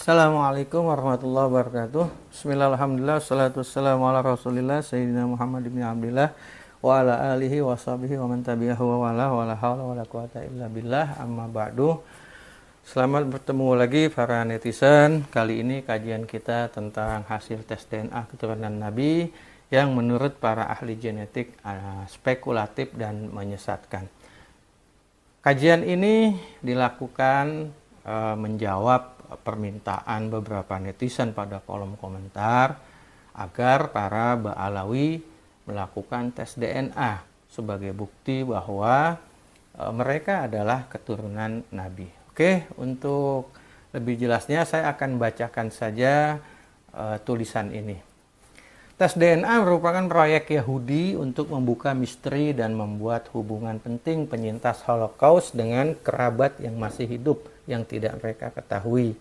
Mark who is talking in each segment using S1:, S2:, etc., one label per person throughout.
S1: Assalamualaikum warahmatullahi wabarakatuh. Bismillahirrahmanirrahim. Wassalatu wassalamu ala rasulillah Sayyidina Muhammad ibn Abdillah wa ala alihi wa sahbihi wa man tabi'ahu wa wala wa la hawla wa la quwata illa billah, amma ba'du. Selamat bertemu lagi para netizen. Kali ini kajian kita tentang hasil tes DNA keturunan Nabi yang menurut para ahli genetik spekulatif dan menyesatkan. Kajian ini dilakukan menjawab permintaan beberapa netizen pada kolom komentar agar para Ba'alawi melakukan tes DNA sebagai bukti bahwa mereka adalah keturunan Nabi. Oke, untuk lebih jelasnya saya akan bacakan saja tulisan ini. Tes DNA merupakan proyek Yahudi untuk membuka misteri dan membuat hubungan penting penyintas Holocaust dengan kerabat yang masih hidup yang tidak mereka ketahui.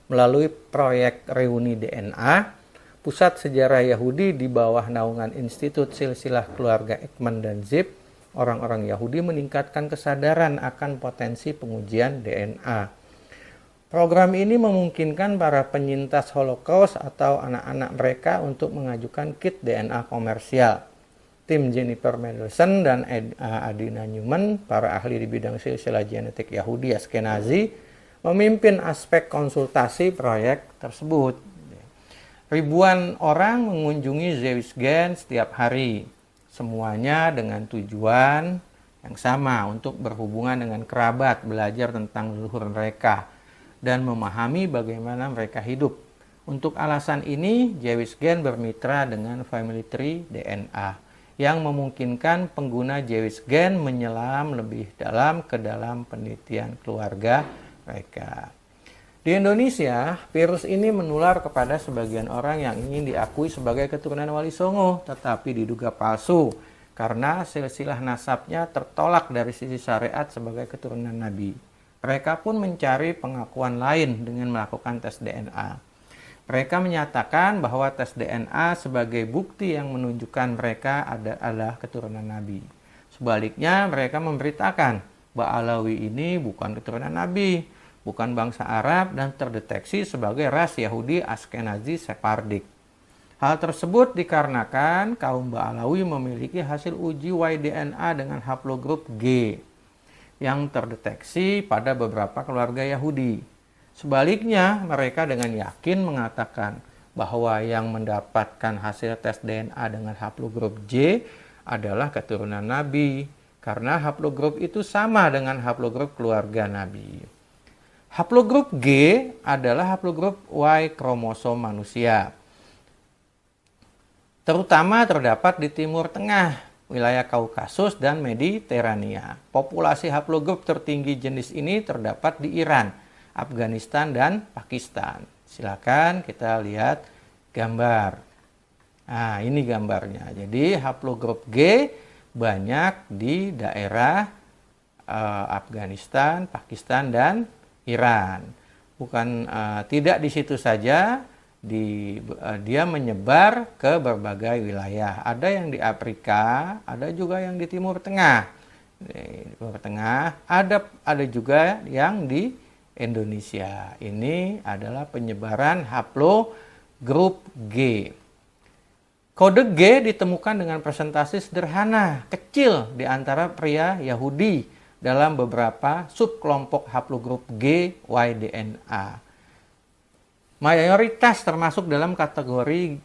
S1: Melalui proyek reuni DNA, Pusat Sejarah Yahudi di bawah naungan Institut Silsilah Keluarga Ekman dan Zip, orang-orang Yahudi meningkatkan kesadaran akan potensi pengujian DNA. Program ini memungkinkan para penyintas Holocaust atau anak-anak mereka untuk mengajukan kit DNA komersial. Tim Jennifer Mendelssohn dan Adina Newman, para ahli di bidang silsilah genetik Yahudi Askenazi, memimpin aspek konsultasi proyek tersebut. Ribuan orang mengunjungi ZewisGen setiap hari, semuanya dengan tujuan yang sama untuk berhubungan dengan kerabat, belajar tentang leluhur mereka, dan memahami bagaimana mereka hidup. Untuk alasan ini, ZewisGen bermitra dengan Family Tree DNA, yang memungkinkan pengguna ZewisGen menyelam lebih dalam ke dalam penelitian keluarga mereka. Di Indonesia, virus ini menular kepada sebagian orang yang ingin diakui sebagai keturunan Wali Songo, tetapi diduga palsu karena silsilah nasabnya tertolak dari sisi syariat sebagai keturunan Nabi. Mereka pun mencari pengakuan lain dengan melakukan tes DNA. Mereka menyatakan bahwa tes DNA sebagai bukti yang menunjukkan mereka adalah keturunan Nabi. Sebaliknya, mereka memberitakan Ba'alawi ini bukan keturunan Nabi, bukan bangsa Arab, dan terdeteksi sebagai ras Yahudi Askenazi Sephardic. Hal tersebut dikarenakan kaum Ba'alawi memiliki hasil uji Y-DNA dengan haplogrup G yang terdeteksi pada beberapa keluarga Yahudi. Sebaliknya, mereka dengan yakin mengatakan bahwa yang mendapatkan hasil tes DNA dengan haplogrup J adalah keturunan Nabi, karena haplogrup itu sama dengan haplogrup keluarga Nabi. Haplogrup G adalah haplogrup Y kromosom manusia. Terutama terdapat di Timur Tengah, wilayah Kaukasus dan Mediterania. Populasi haplogrup tertinggi jenis ini terdapat di Iran, Afghanistan, dan Pakistan. Silakan kita lihat gambar. Nah, ini gambarnya. Jadi haplogrup G banyak di daerah Afghanistan, Pakistan, dan Iran. Bukan tidak di situ saja, dia menyebar ke berbagai wilayah. Ada yang di Afrika, ada juga yang di Timur Tengah. Di Timur Tengah, ada juga yang di Indonesia. Ini adalah penyebaran haplogrup G. Kode G ditemukan dengan presentasi sederhana, kecil di antara pria Yahudi dalam beberapa subkelompok haplogrup G Y-DNA. Mayoritas termasuk dalam kategori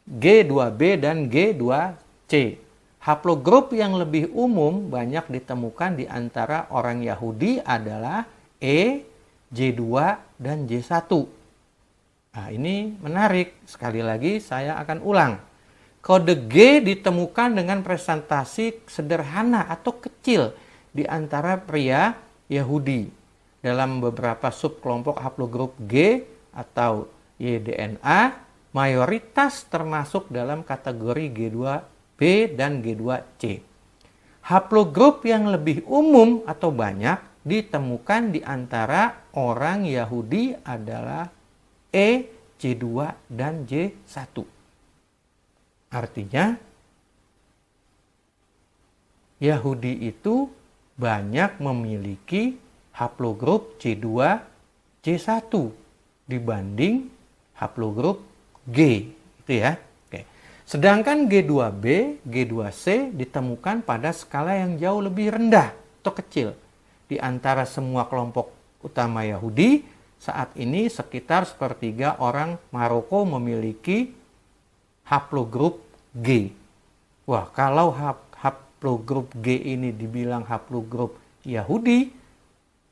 S1: G2B dan G2C. Haplogrup yang lebih umum banyak ditemukan di antara orang Yahudi adalah E, J2, dan J1. Nah, ini menarik. Sekali lagi saya akan ulang. Kode G ditemukan dengan presentasi sederhana atau kecil di antara pria Yahudi dalam beberapa subkelompok haplogrup G atau Y-DNA, mayoritas termasuk dalam kategori G2B dan G2C. Haplogrup yang lebih umum atau banyak ditemukan di antara orang Yahudi adalah E, J2, dan J1. Artinya, Yahudi itu banyak memiliki haplogrup C2, C1 dibanding haplogrup G, itu ya. Oke. Sedangkan G2B, G2C ditemukan pada skala yang jauh lebih rendah atau kecil. Di antara semua kelompok utama Yahudi, saat ini sekitar sepertiga orang Maroko memiliki haplogrup G. Wah, kalau haplogrup G ini dibilang haplogrup Yahudi,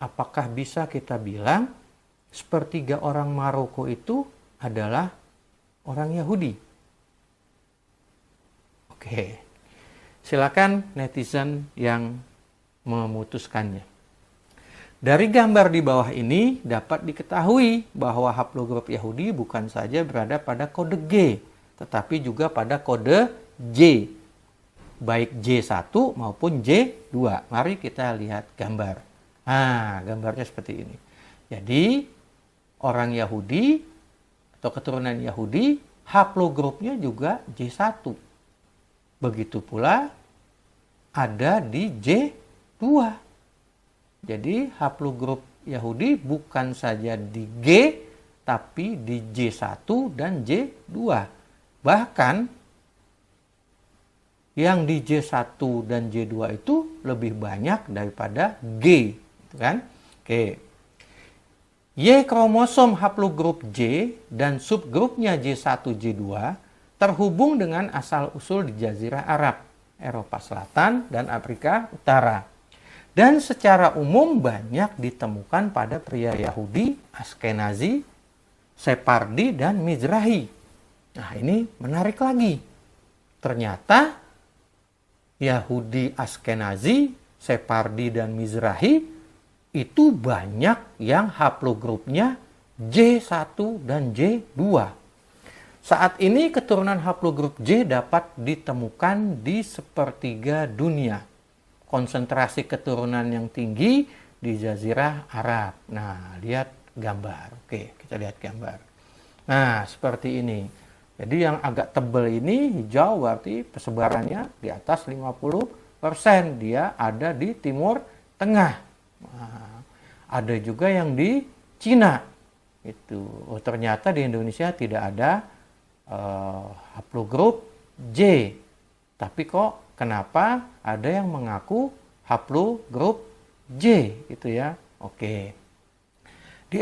S1: apakah bisa kita bilang sepertiga orang Maroko itu adalah orang Yahudi? Oke, silakan netizen yang memutuskannya. Dari gambar di bawah ini dapat diketahui bahwa haplogrup Yahudi bukan saja berada pada kode G, tetapi juga pada kode J, baik J1 maupun J2. Mari kita lihat gambar. Nah, gambarnya seperti ini. Jadi, orang Yahudi atau keturunan Yahudi, haplogrupnya juga J1. Begitu pula ada di J2. Jadi haplogrup Yahudi bukan saja di G, tapi di J1 dan J2. Bahkan yang di J1 dan J2 itu lebih banyak daripada G, gitu kan? Oke. Y kromosom haplogrup J dan subgrupnya J1, J2 terhubung dengan asal-usul di Jazirah Arab, Eropa Selatan, dan Afrika Utara. Dan secara umum banyak ditemukan pada pria Yahudi, Askenazi, Separdi, dan Mizrahi. Nah, ini menarik lagi. Ternyata Yahudi Askenazi, Separdi, dan Mizrahi itu banyak yang haplogrupnya J1 dan J2. Saat ini keturunan haplogrup J dapat ditemukan di sepertiga dunia. Konsentrasi keturunan yang tinggi di Jazirah Arab. Nah, lihat gambar. Oke, kita lihat gambar. Nah, seperti ini. Jadi yang agak tebal ini hijau berarti persebarannya di atas 50%. Dia ada di Timur Tengah. Nah, ada juga yang di Cina. Itu. Oh, ternyata di Indonesia tidak ada haplogrup J. Tapi kok kenapa ada yang mengaku haplogrup J, gitu ya? Oke. Di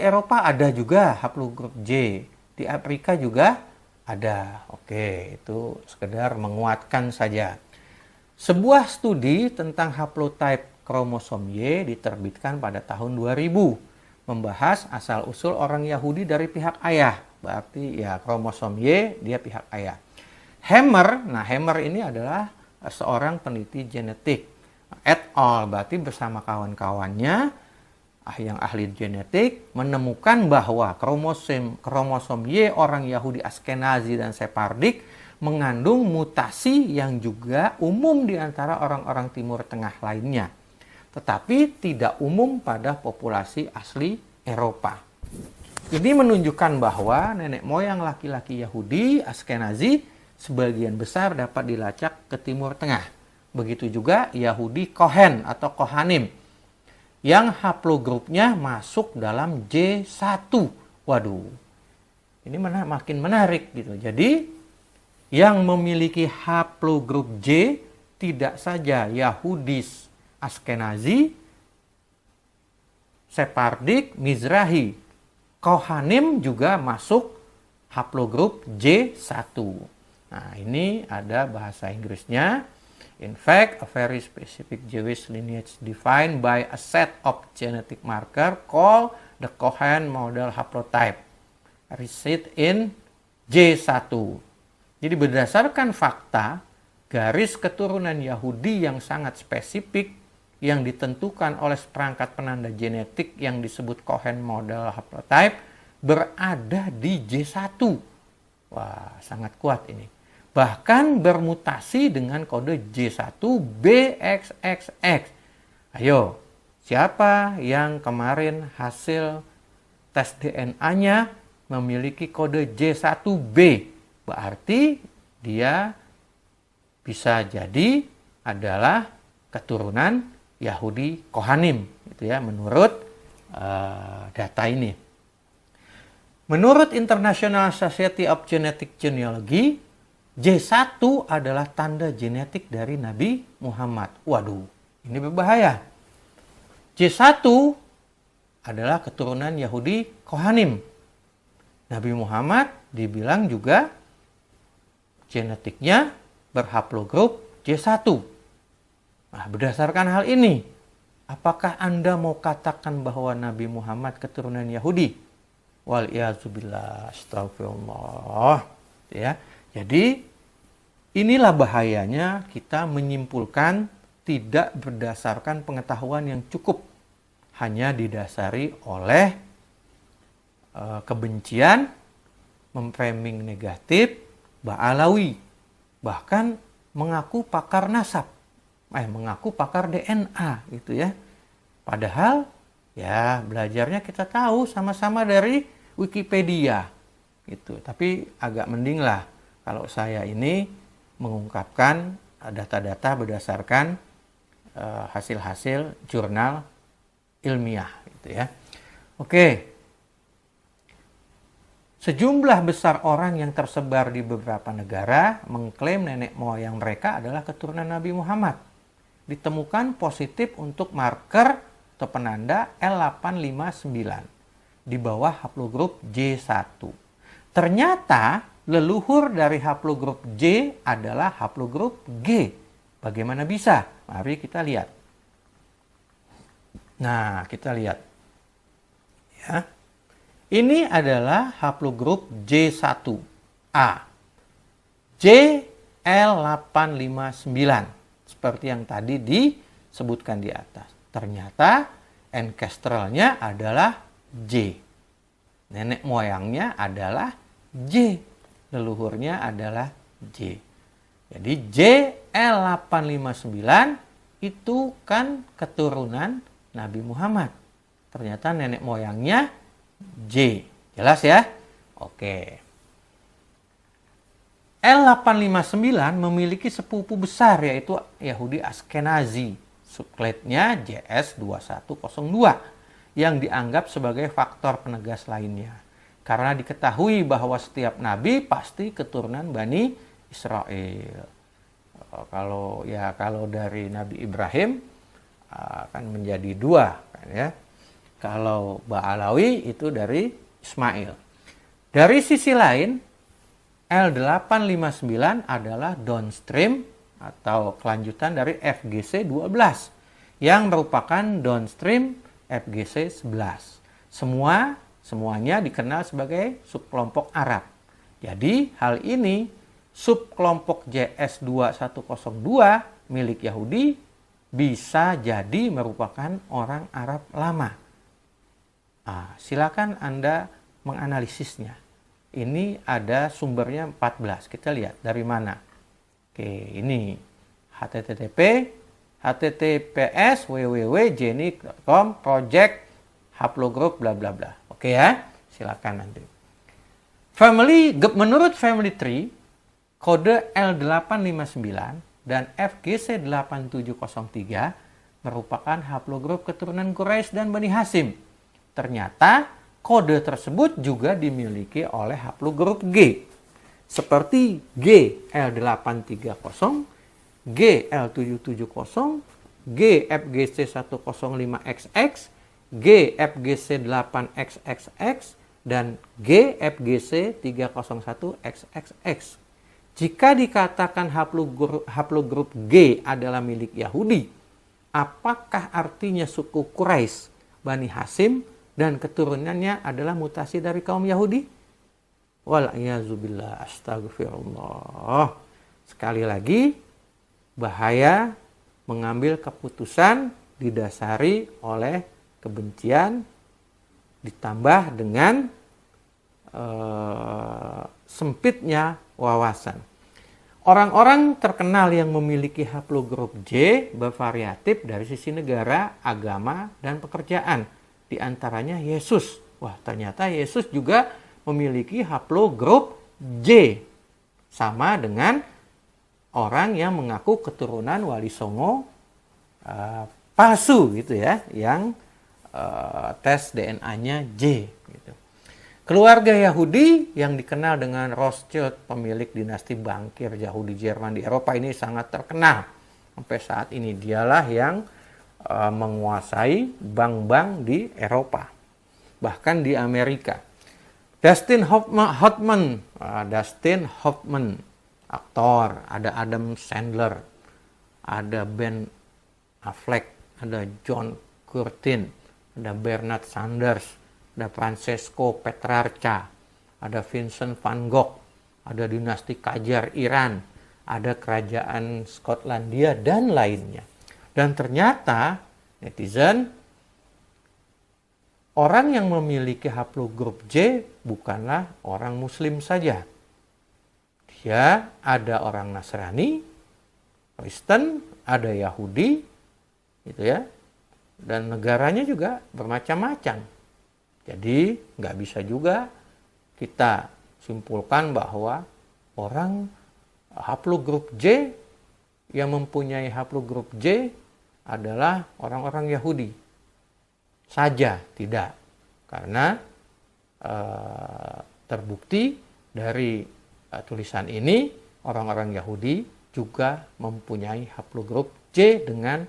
S1: Eropa ada juga haplogrup J. Di Afrika juga ada. Oke, itu sekedar menguatkan saja. Sebuah studi tentang haplotype kromosom Y diterbitkan pada tahun 2000, membahas asal-usul orang Yahudi dari pihak ayah. Berarti ya kromosom Y dia pihak ayah. Hammer ini adalah seorang peneliti genetik et al. Berarti bersama kawan-kawannya yang ahli genetik menemukan bahwa kromosom Y orang Yahudi Askenazi dan Separdik mengandung mutasi yang juga umum di antara orang-orang Timur Tengah lainnya, tetapi tidak umum pada populasi asli Eropa. Ini menunjukkan bahwa nenek moyang laki-laki Yahudi Askenazi sebagian besar dapat dilacak ke Timur Tengah. Begitu juga Yahudi Kohen atau Kohanim yang haplogrupnya masuk dalam J1. Waduh, ini makin menarik gitu. Jadi yang memiliki haplogrup J tidak saja Yahudi Askenazi, Separdik, Mizrahi, Kohanim juga masuk haplogrup J1. Nah, ini ada bahasa Inggrisnya. In fact, a very specific Jewish lineage defined by a set of genetic marker called the Cohen model haplotype reside in J1. Jadi berdasarkan fakta, garis keturunan Yahudi yang sangat spesifik yang ditentukan oleh seperangkat penanda genetik yang disebut Cohen model haplotype berada di J1. Wah, sangat kuat ini. Bahkan bermutasi dengan kode J1 BXXX. Ayo, siapa yang kemarin hasil tes DNA-nya memiliki kode J1B? Berarti dia bisa jadi adalah keturunan Yahudi Kohanim, gitu ya, menurut data ini. Menurut International Society of Genetic Genealogy, J1 adalah tanda genetik dari Nabi Muhammad. Waduh, ini berbahaya. J1 adalah keturunan Yahudi Kohanim. Nabi Muhammad dibilang juga genetiknya berhaplogrup J1. Nah, berdasarkan hal ini, apakah Anda mau katakan bahwa Nabi Muhammad keturunan Yahudi? Wal-iyazubillah, astagfirullah. Ya. Jadi, inilah bahayanya kita menyimpulkan tidak berdasarkan pengetahuan yang cukup. Hanya didasari oleh kebencian, memframing negatif, ba'alawi. Bahkan mengaku pakar nasab. Mengaku pakar DNA gitu ya. Padahal ya belajarnya kita tahu sama-sama dari Wikipedia gitu. Tapi agak mending lah kalau saya ini mengungkapkan data-data berdasarkan hasil-hasil jurnal ilmiah gitu ya. Oke. Sejumlah besar orang yang tersebar di beberapa negara mengklaim nenek moyang mereka adalah keturunan Nabi Muhammad. Ditemukan positif untuk marker atau penanda L859 di bawah haplogrup J1. Ternyata leluhur dari haplogrup J adalah haplogrup G. Bagaimana bisa? Mari kita lihat. Nah, kita lihat. Ya. Ini adalah haplogrup J1A. JL859. Seperti yang tadi disebutkan di atas. Ternyata ancestralnya adalah J. Nenek moyangnya adalah J. Leluhurnya adalah J. Jadi JL859 itu kan keturunan Nabi Muhammad. Ternyata nenek moyangnya J. Jelas ya? Oke. L859 memiliki sepupu besar yaitu Yahudi Ashkenazi. Subklatenya JS2102 yang dianggap sebagai faktor penegas lainnya. Karena diketahui bahwa setiap nabi pasti keturunan Bani Israel. Kalau dari Nabi Ibrahim akan menjadi dua kan ya. Kalau Ba'alawi itu dari Ismail. Dari sisi lain, L859 adalah downstream atau kelanjutan dari FGC 12 yang merupakan downstream FGC 11. Semuanya dikenal sebagai subkelompok Arab. Jadi hal ini subkelompok JS2102 milik Yahudi bisa jadi merupakan orang Arab lama. Silakan Anda menganalisisnya. Ini ada sumbernya 14. Kita lihat dari mana. Oke, ini https www.geni.com project haplogroup bla bla bla. Oke ya, silakan nanti. Menurut family tree, kode L859 dan FGC8703 merupakan haplogrup keturunan Quraisy dan Bani Hashim. Ternyata kode tersebut juga dimiliki oleh haplogrup G. Seperti GL830, GL770, GFGC105XX, GFGC8XXX, dan GFGC301XXX. Jika dikatakan haplogrup G adalah milik Yahudi, apakah artinya suku Quraisy, Bani Hashim, dan keturunannya adalah mutasi dari kaum Yahudi? Wal-iyazubillah, astagfirullah. Sekali lagi, bahaya mengambil keputusan didasari oleh kebencian ditambah dengan sempitnya wawasan. Orang-orang terkenal yang memiliki haplogrup J bervariatif dari sisi negara, agama, dan pekerjaan. Di antaranya Yesus. Wah, ternyata Yesus juga memiliki haplogrup J. Sama dengan orang yang mengaku keturunan Wali Songo palsu gitu ya, yang tes DNA-nya J. Gitu. Keluarga Yahudi yang dikenal dengan Rothschild, pemilik dinasti bankir Yahudi Jerman di Eropa ini sangat terkenal. Sampai saat ini dialah yang menguasai bank-bank di Eropa, bahkan di Amerika. Dustin Hoffman, aktor, ada Adam Sandler, ada Ben Affleck, ada John Curtin, ada Bernard Sanders, ada Francesco Petrarca, ada Vincent van Gogh, ada dinasti Qajar Iran, ada kerajaan Skotlandia, dan lainnya. Dan ternyata netizen, orang yang memiliki haplogrup J bukanlah orang Muslim saja. Dia ada orang Nasrani, Kristen, ada Yahudi, gitu ya. Dan negaranya juga bermacam-macam. Jadi nggak bisa juga kita simpulkan bahwa orang haplogrup J yang mempunyai haplogrup J adalah orang-orang Yahudi saja, tidak. Karena terbukti dari tulisan ini orang-orang Yahudi juga mempunyai haplogrup J dengan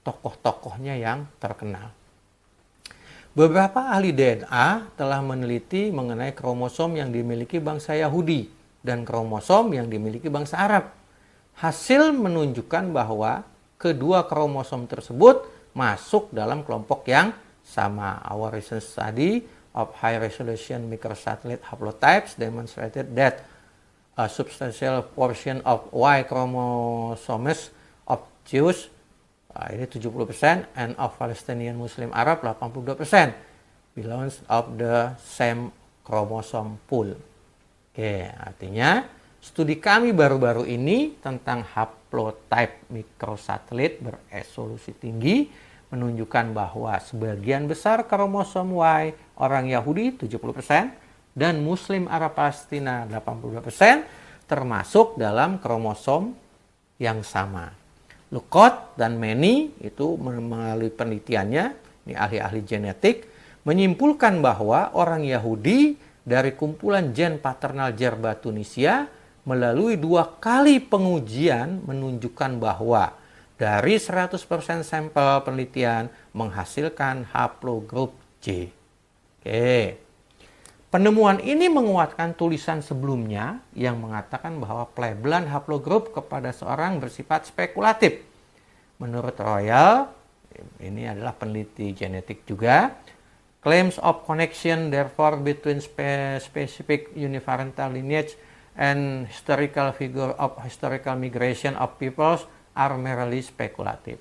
S1: tokoh-tokohnya yang terkenal. Beberapa ahli DNA telah meneliti mengenai kromosom yang dimiliki bangsa Yahudi dan kromosom yang dimiliki bangsa Arab. Hasil menunjukkan bahwa kedua kromosom tersebut masuk dalam kelompok yang sama. Our recent study of high-resolution microsatellite haplotypes demonstrated that a substantial portion of Y chromosomes of Jews, ini 70%, and of Palestinian Muslim Arab 82% belongs of the same chromosome pool. Oke, artinya studi kami baru-baru ini tentang haplotype mikrosatelit beresolusi tinggi menunjukkan bahwa sebagian besar kromosom Y orang Yahudi 70% dan Muslim Arab Palestina 82% termasuk dalam kromosom yang sama. Lucott dan Manny itu melalui penelitiannya, ini ahli-ahli genetik, menyimpulkan bahwa orang Yahudi dari kumpulan gen paternal Jerba Tunisia melalui 2 kali pengujian menunjukkan bahwa dari 100% sampel penelitian menghasilkan haplogrup J. Oke. Penemuan ini menguatkan tulisan sebelumnya yang mengatakan bahwa pelabelan haplogrup kepada seorang bersifat spekulatif. Menurut Royal, ini adalah peneliti genetik juga, claims of connection therefore between specific uniparental lineage and historical figure of historical migration of peoples are merely speculative.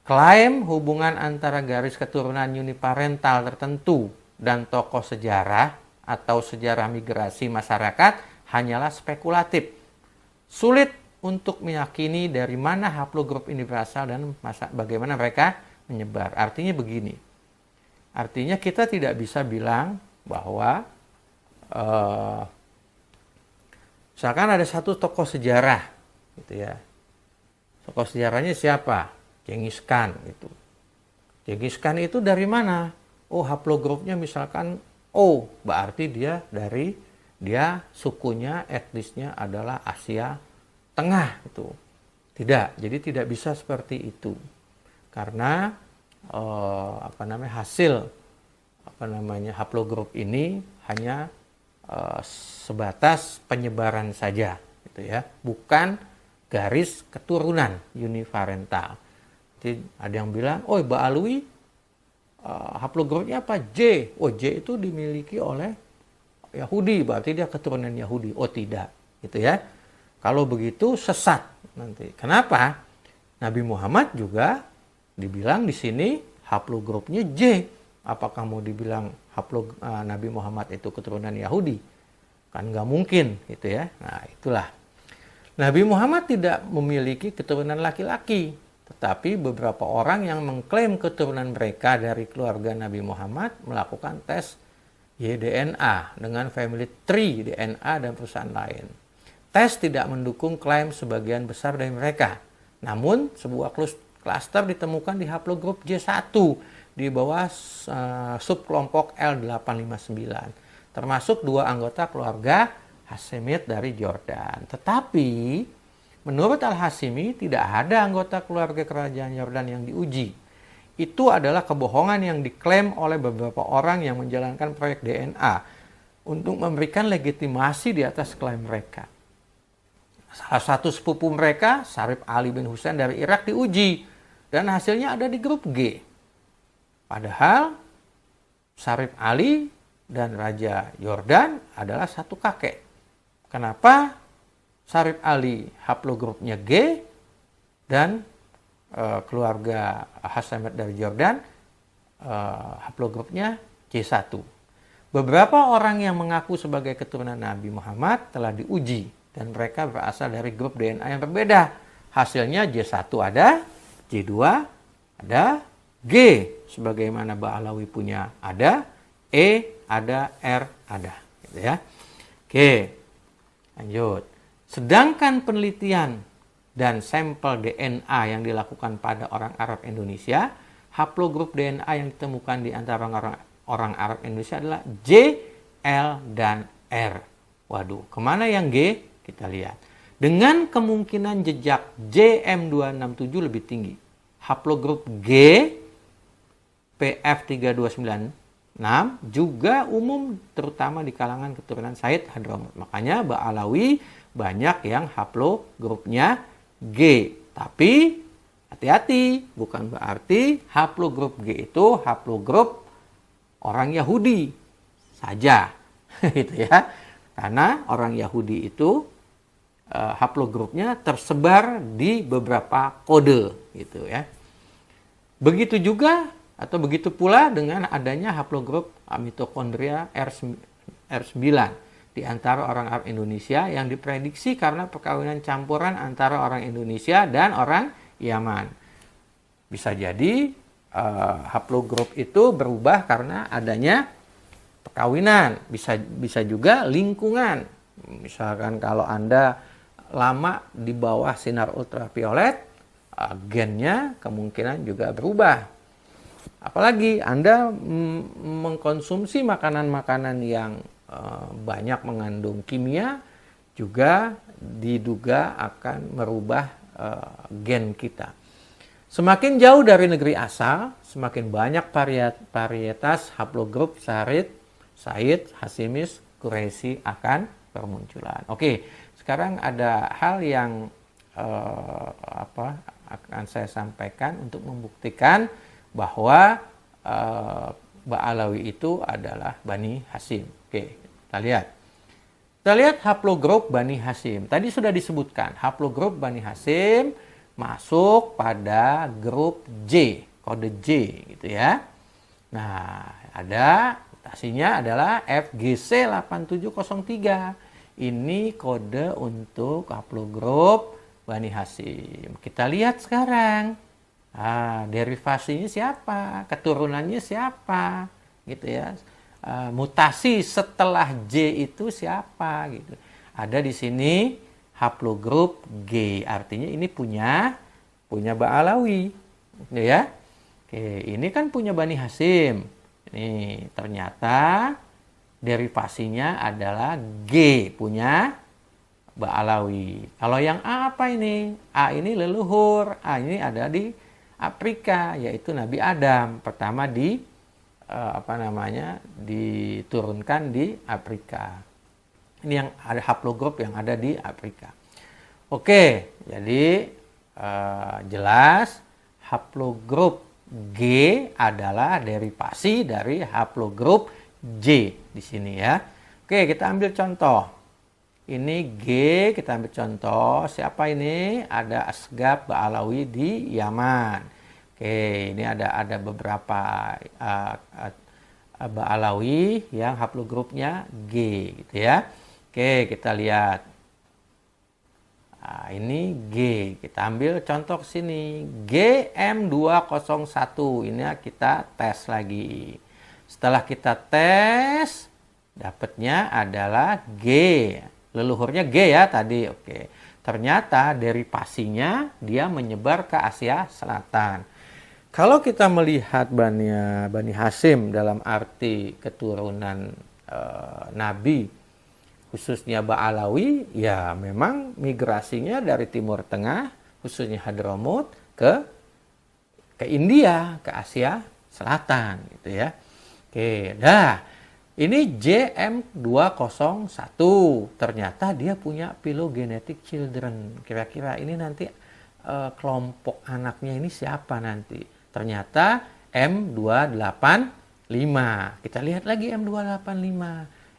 S1: Klaim hubungan antara garis keturunan uniparental tertentu dan tokoh sejarah atau sejarah migrasi masyarakat hanyalah spekulatif. Sulit untuk meyakini dari mana haplogrup ini berasal dan bagaimana mereka menyebar. Artinya begini. Artinya kita tidak bisa bilang bahwa misalkan ada satu tokoh sejarah gitu ya. Tokoh sejarahnya siapa? Genghis Khan gitu. Genghis Khan itu dari mana? Oh, haplogrupnya misalkan O, berarti dia sukunya, etnisnya adalah Asia Tengah itu. Tidak, jadi tidak bisa seperti itu. Karena hasil haplogrup ini hanya sebatas penyebaran saja gitu ya, bukan garis keturunan uniparental. Jadi ada yang bilang, "Oh, Mbak Alwi haplogrupnya apa? J. Oh, J itu dimiliki oleh Yahudi, berarti dia keturunan Yahudi." Oh, tidak, gitu ya. Kalau begitu sesat nanti. Kenapa? Nabi Muhammad juga dibilang di sini haplogrupnya J. Apakah mau dibilang Nabi Muhammad itu keturunan Yahudi? Kan nggak mungkin, gitu ya. Nah, itulah. Nabi Muhammad tidak memiliki keturunan laki-laki. Tetapi beberapa orang yang mengklaim keturunan mereka dari keluarga Nabi Muhammad melakukan tes YDNA dengan family tree DNA dan perusahaan lain. Tes tidak mendukung klaim sebagian besar dari mereka. Namun sebuah klaster ditemukan di haplogrup J1 di bawah subkelompok L859. termasuk 2 anggota keluarga Hashemite dari Yordan. Tetapi menurut Al-Hashimi tidak ada anggota keluarga kerajaan Yordan yang diuji. Itu adalah kebohongan yang diklaim oleh beberapa orang yang menjalankan proyek DNA untuk memberikan legitimasi di atas klaim mereka. Salah satu sepupu mereka, Syarif Ali bin Husain dari Irak, diuji dan hasilnya ada di grup G. Padahal Syarif Ali dan Raja Yordan adalah satu kakek. Kenapa Syarif Ali haplogrupnya G dan keluarga Hashemite dari Yordan haplogrupnya J1? Beberapa orang yang mengaku sebagai keturunan Nabi Muhammad telah diuji dan mereka berasal dari grup DNA yang berbeda. Hasilnya J1 ada, J2 ada, G sebagaimana Ba'alawi punya ada, E ada, R ada, gitu ya. Oke, lanjut. Sedangkan penelitian dan sampel DNA yang dilakukan pada orang Arab Indonesia, haplogrup DNA yang ditemukan di antara orang Arab Indonesia adalah J, L, dan R. Waduh, kemana yang G? Kita lihat. Dengan kemungkinan jejak JM267 lebih tinggi. Haplogrup G, PF3296 juga umum terutama di kalangan keturunan Said Hadramut. Makanya Ba'alawi banyak yang haplogrupnya G. Tapi hati-hati, bukan berarti haplogrup G itu haplogrup orang Yahudi saja. Gitu ya. Karena orang Yahudi itu haplogrupnya tersebar di beberapa kode gitu ya. Begitu juga atau begitu pula dengan adanya haplogrup mitokondria R9 di antara orang Arab Indonesia yang diprediksi karena perkawinan campuran antara orang Indonesia dan orang Yaman. Bisa jadi haplogrup itu berubah karena adanya perkawinan, bisa juga lingkungan. Misalkan kalau Anda lama di bawah sinar ultraviolet, gennya kemungkinan juga berubah. Apalagi Anda mengkonsumsi makanan-makanan yang banyak mengandung kimia, juga diduga akan merubah gen kita. Semakin jauh dari negeri asal, semakin banyak varietas haplogrup Said, Hashimis, Quraisy akan bermunculan. Oke, sekarang ada hal yang akan saya sampaikan untuk membuktikan bahwa Ba'alawi itu adalah Bani Hashim. Oke, kita lihat. Kita lihat haplogrup Bani Hashim. Tadi sudah disebutkan, haplogrup Bani Hashim masuk pada grup J, kode J gitu ya. Nah, ada mutasinya adalah FGC8703. Ini kode untuk haplogrup Bani Hashim. Kita lihat sekarang. Derivasinya siapa? Keturunannya siapa? Gitu ya. Mutasi setelah J itu siapa? Gitu. Ada di sini haplogrup G. Artinya ini punya Ba'alawi. Gitu ya. Oke, ini kan punya Bani Hashim. Ini ternyata derivasinya adalah G, punya Ba'alawi. Kalau yang A apa ini? A ini leluhur. A ini ada di Afrika, yaitu Nabi Adam. Pertama diturunkan di Afrika. Ini yang ada haplogrup yang ada di Afrika. Oke, jadi jelas haplogrup G adalah derivasi dari haplogrup J di sini ya. Oke, kita ambil contoh. Ini G, kita ambil contoh. Siapa ini? Ada Asgab Ba'alawi di Yaman. Oke, ini ada beberapa Ba'alawi yang haplogrupnya G gitu ya. Oke, kita lihat. Nah, ini G. Kita ambil contoh sini. GM201. Ini kita tes lagi. Setelah kita tes, dapatnya adalah G. Leluhurnya G ya tadi. Oke. Ternyata derivasinya dia menyebar ke Asia Selatan. Kalau kita melihat Bani Hashim dalam arti keturunan Nabi, khususnya Ba'alawi, ya memang migrasinya dari Timur Tengah, khususnya Hadramaut ke India, ke Asia Selatan gitu ya. Oke, dah. Ini JM201. Ternyata dia punya phylogenetic children. Kira-kira ini nanti kelompok anaknya ini siapa nanti? Ternyata M285. Kita lihat lagi M285.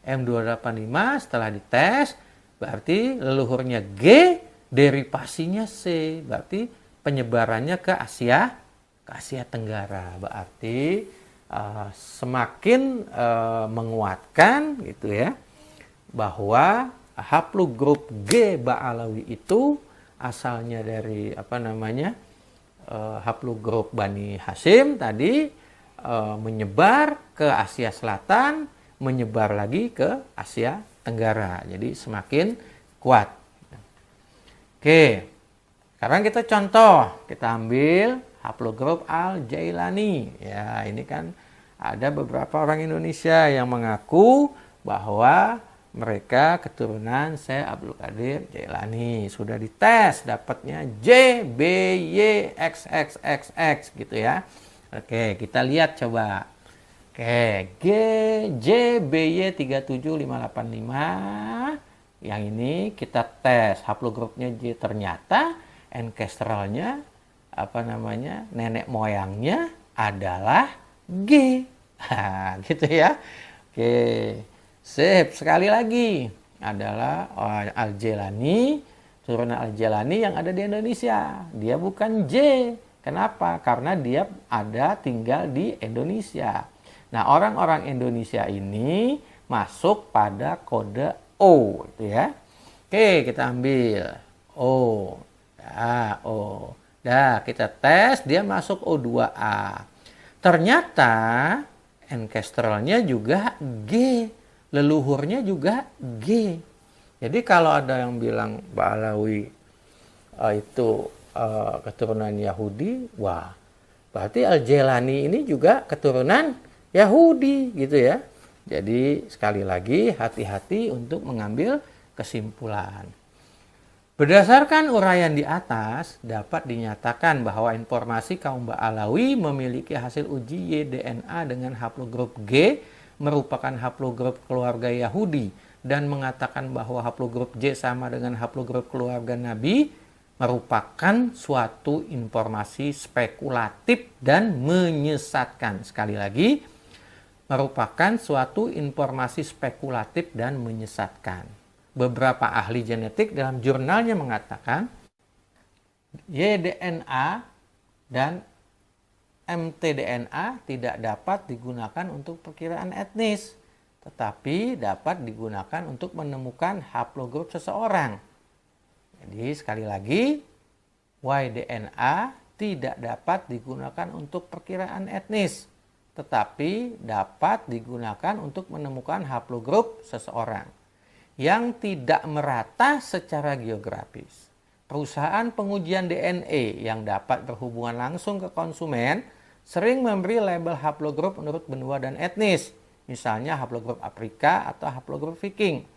S1: M285 setelah dites berarti leluhurnya G, derivasinya C. Berarti penyebarannya ke Asia Tenggara. Berarti semakin menguatkan gitu ya bahwa haplogrup G Ba'alawi itu asalnya dari haplogrup Bani Hashim tadi, menyebar ke Asia Selatan, menyebar lagi ke Asia Tenggara. Jadi semakin kuat. Oke, sekarang kita contoh, kita ambil haplogrup Al-Jailani. Ya, ini kan ada beberapa orang Indonesia yang mengaku bahwa mereka keturunan Syekh Abdul Qadir Jailani. Sudah dites, dapatnya J, B, Y, X, X, X, X gitu ya. Oke, kita lihat coba. Oke, G, J, B, Y 37585. Yang ini kita tes haplogrupnya J, ternyata ancestralnya nenek moyangnya adalah G. Gitu ya. Oke. Sip, sekali lagi adalah Al-Jailani, turunan Al-Jailani yang ada di Indonesia. Dia bukan J. Kenapa? Karena dia ada tinggal di Indonesia. Nah, orang-orang Indonesia ini masuk pada kode O, itu ya. Oke, kita ambil O. O. Dah, kita tes, dia masuk O2A. Ternyata ancestralnya juga G, leluhurnya juga G. Jadi kalau ada yang bilang Ba'alawi itu keturunan Yahudi, wah, berarti Al-Jailani ini juga keturunan Yahudi gitu ya. Jadi sekali lagi hati-hati untuk mengambil kesimpulan. Berdasarkan uraian di atas, dapat dinyatakan bahwa informasi kaum Ba'alawi memiliki hasil uji Y-DNA dengan haplogrup G merupakan haplogrup keluarga Yahudi, dan mengatakan bahwa haplogrup J sama dengan haplogrup keluarga Nabi merupakan suatu informasi spekulatif dan menyesatkan. Sekali lagi, merupakan suatu informasi spekulatif dan menyesatkan. Beberapa ahli genetik dalam jurnalnya mengatakan Y-DNA dan mtDNA tidak dapat digunakan untuk perkiraan etnis, tetapi dapat digunakan untuk menemukan haplogrup seseorang. Jadi sekali lagi, Y-DNA tidak dapat digunakan untuk perkiraan etnis, tetapi dapat digunakan untuk menemukan haplogrup seseorang yang tidak merata secara geografis. Perusahaan pengujian DNA yang dapat berhubungan langsung ke konsumen sering memberi label haplogrup menurut benua dan etnis, misalnya haplogrup Afrika atau haplogrup Viking.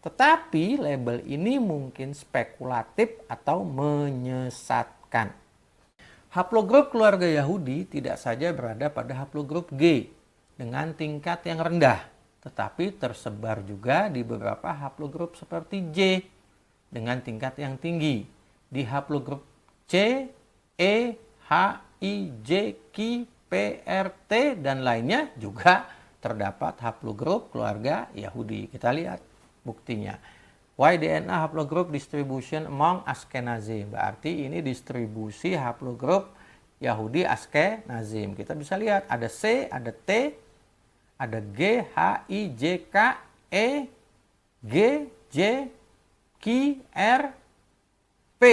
S1: Tetapi label ini mungkin spekulatif atau menyesatkan. Haplogrup keluarga Yahudi tidak saja berada pada haplogrup G dengan tingkat yang rendah, tetapi tersebar juga di beberapa haplogrup seperti J dengan tingkat yang tinggi. Di haplogrup C, E, H, I, J, Q, P, R, T, dan lainnya juga terdapat haplogrup keluarga Yahudi. Kita lihat buktinya. Y-DNA haplogroup distribution among Ashkenazim. Berarti ini distribusi haplogroup Yahudi Ashkenazim. Kita bisa lihat ada C, ada T, ada G, H, I, J, K, E, G, J, Q, R, P.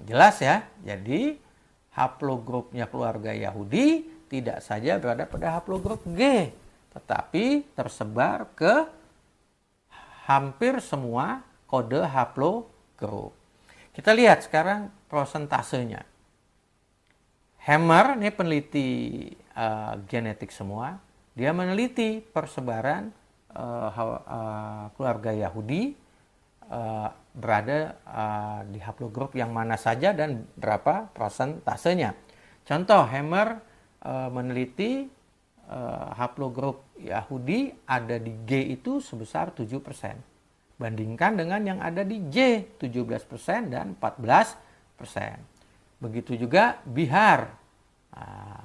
S1: Jelas ya? Jadi haplogrupnya keluarga Yahudi tidak saja berada pada haplogrup G, tetapi tersebar ke hampir semua kode haplogrup. Kita lihat sekarang prosentasenya. Hammer, ini peneliti genetik semua, dia meneliti persebaran keluarga Yahudi berada di haplogrup yang mana saja dan berapa persentasenya. Contoh, Hammer meneliti haplogrup Yahudi ada di G itu sebesar 7%. Bandingkan dengan yang ada di J, 17% dan 14%. Begitu juga Bihar,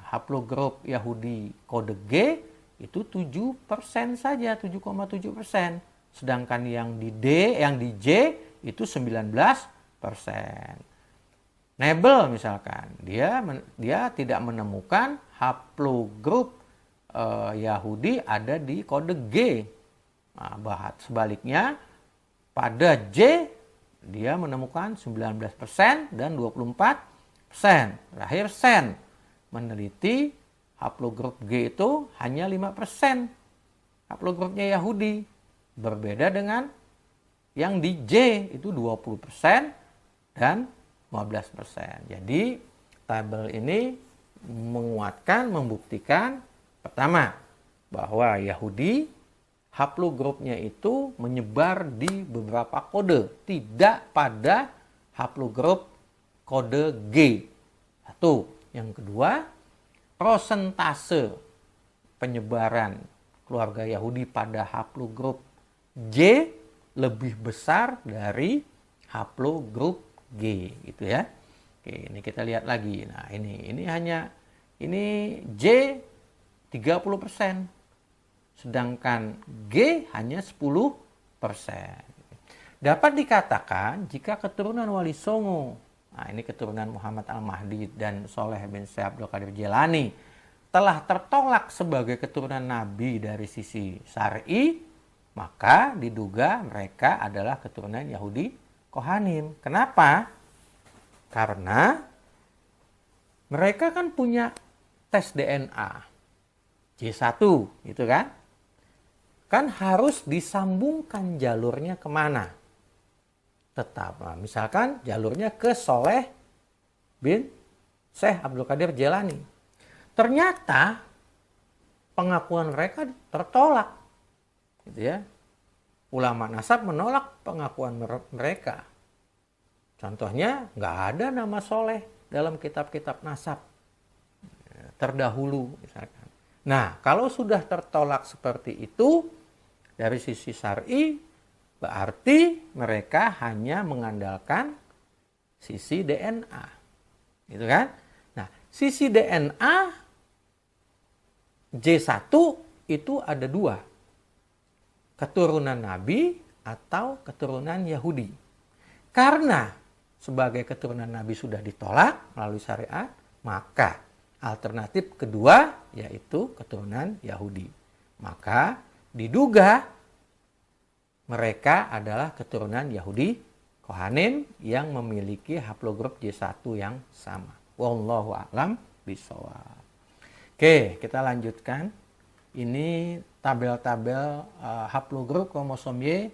S1: haplogrup Yahudi kode G itu 7% saja, 7,7%. Sedangkan yang di D, yang di J itu 19%. Nebel misalkan, dia tidak menemukan haplogrup Yahudi ada di kode G. Nah, sebaliknya pada J dia menemukan 19% dan 24%. Terakhir Sen meneliti haplogrup G itu hanya 5% haplogrupnya Yahudi. Berbeda dengan yang di J itu 20% dan 15%. Jadi tabel ini menguatkan, membuktikan pertama bahwa Yahudi haplogrupnya itu menyebar di beberapa kode, tidak pada haplogrup kode G. Satu. Yang kedua, prosentase penyebaran keluarga Yahudi pada haplogrup J lebih besar dari haplogrup G, gitu ya. Oke, ini kita lihat lagi. Nah, ini J 30%. Sedangkan G hanya 10%. Dapat dikatakan jika keturunan Wali Songo, nah ini keturunan Muhammad Al-Mahdi dan Soleh bin Syekh Abdul Qadir Jilani, telah tertolak sebagai keturunan Nabi dari sisi syar'i, maka diduga mereka adalah keturunan Yahudi Kohanim. Kenapa? Karena mereka kan punya tes DNA J1, gitu kan? Kan harus disambungkan jalurnya kemana? Tetap, nah, misalkan jalurnya ke Soleh bin Syekh Abdul Qadir Jilani. Ternyata pengakuan mereka tertolak, gitu ya. Ulama nasab menolak pengakuan mereka. Contohnya, nggak ada nama Soleh dalam kitab-kitab nasab terdahulu, misalkan. Nah, kalau sudah tertolak seperti itu dari sisi syar'i, berarti mereka hanya mengandalkan sisi DNA, gitu kan? Nah, sisi DNA J1 itu ada dua, keturunan Nabi atau keturunan Yahudi. Karena sebagai keturunan Nabi sudah ditolak melalui syariat, maka alternatif kedua yaitu keturunan Yahudi. Maka diduga mereka adalah keturunan Yahudi Kohanim yang memiliki haplogrup J1 yang sama. Wallahu a'lam bishawab. Oke, kita lanjutkan. Ini tabel-tabel haplogrup kromosom Y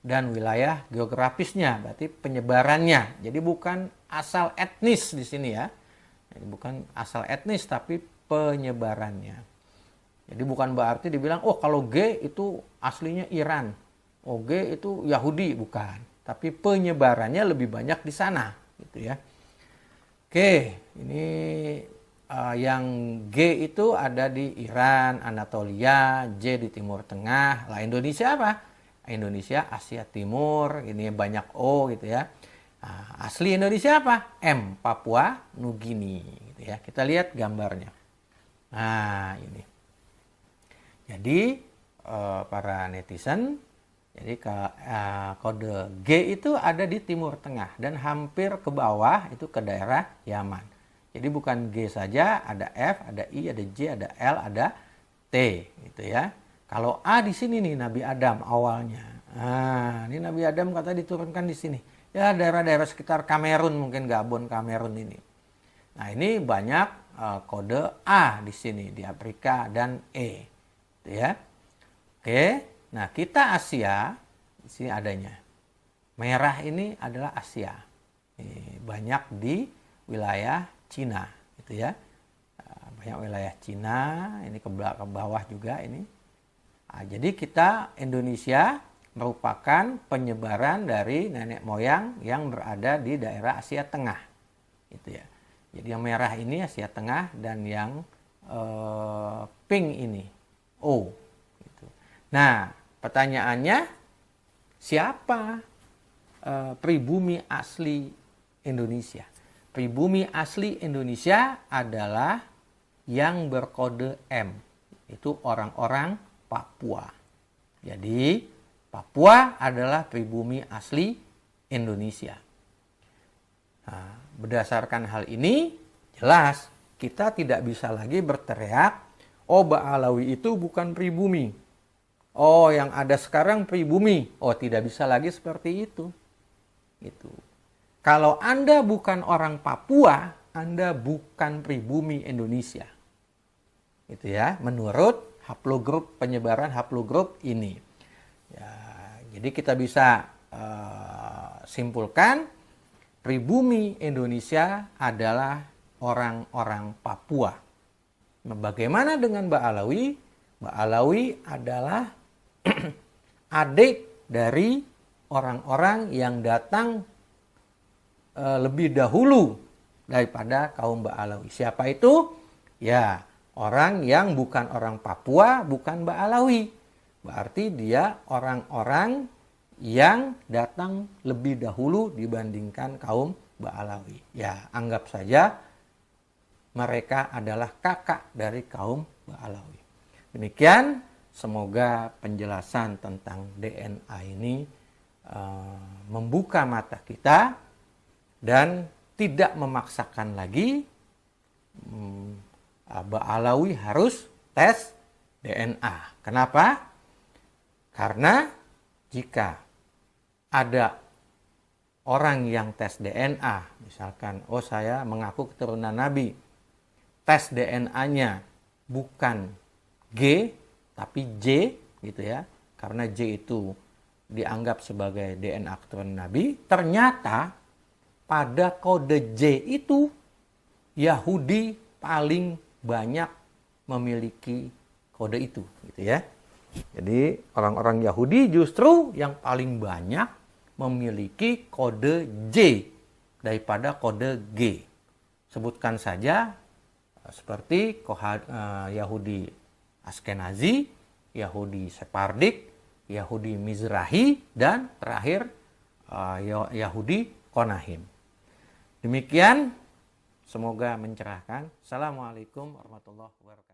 S1: dan wilayah geografisnya, berarti penyebarannya. Jadi bukan asal etnis di sini ya. Jadi bukan asal etnis tapi penyebarannya. Jadi bukan berarti dibilang oh kalau G itu aslinya Iran, oh G itu Yahudi, bukan. Tapi penyebarannya lebih banyak di sana, gitu ya. Oke, ini yang G itu ada di Iran, Anatolia, J di Timur Tengah. Lah Indonesia apa? Indonesia Asia Timur, ini banyak O gitu ya. Nah, asli Indonesia apa? M, Papua Nugini, gitu ya. Kita lihat gambarnya. Nah, ini. Jadi para netizen, jadi kode G itu ada di Timur Tengah dan hampir ke bawah itu ke daerah Yaman. Jadi bukan G saja, ada F, ada I, ada J, ada L, ada T, gitu ya. Kalau A di sini nih Nabi Adam awalnya. Nah, ini Nabi Adam kata diturunkan di sini. Ya daerah-daerah sekitar Kamerun, mungkin Gabon, Kamerun ini. Nah ini banyak kode A di sini, di Afrika dan E. Gitu ya. Oke, nah kita Asia, di sini adanya. Merah ini adalah Asia. Ini banyak di wilayah Cina, gitu ya. Banyak wilayah Cina, ini ke bawah juga ini. Nah, jadi kita Indonesia merupakan penyebaran dari nenek moyang yang berada di daerah Asia Tengah. Itu ya. Jadi yang merah ini Asia Tengah dan yang pink ini O. Gitu. Nah, pertanyaannya siapa pribumi asli Indonesia? Pribumi asli Indonesia adalah yang berkode M. Itu orang-orang Papua. Jadi Papua adalah pribumi asli Indonesia. Nah, berdasarkan hal ini, jelas kita tidak bisa lagi berteriak, oh Ba'alawi itu bukan pribumi. Oh yang ada sekarang pribumi. Oh tidak bisa lagi seperti itu. Gitu. Kalau Anda bukan orang Papua, Anda bukan pribumi Indonesia. Itu ya, menurut haplogrup penyebaran haplogrup ini. Ya, jadi kita bisa simpulkan pribumi Indonesia adalah orang-orang Papua. Nah, bagaimana dengan Ba'alawi? Ba'alawi adalah adik dari orang-orang yang datang lebih dahulu daripada kaum Ba'alawi. Siapa itu? Ya, orang yang bukan orang Papua, bukan Ba'alawi. Berarti dia orang-orang yang datang lebih dahulu dibandingkan kaum Ba'alawi. Ya, anggap saja mereka adalah kakak dari kaum Ba'alawi. Demikian, semoga penjelasan tentang DNA ini membuka mata kita dan tidak memaksakan lagi Ba'alawi harus tes DNA. Kenapa? Karena jika ada orang yang tes DNA, misalkan, oh saya mengaku keturunan Nabi, tes DNA-nya bukan G, tapi J, gitu ya, karena J itu dianggap sebagai DNA keturunan Nabi, ternyata pada kode J itu Yahudi paling banyak memiliki kode itu, gitu ya. Jadi orang-orang Yahudi justru yang paling banyak memiliki kode J daripada kode G. Sebutkan saja seperti Yahudi Askenazi, Yahudi Separdik, Yahudi Mizrahi, dan terakhir Yahudi Konahim. Demikian, semoga mencerahkan. Assalamualaikum warahmatullahi wabarakatuh.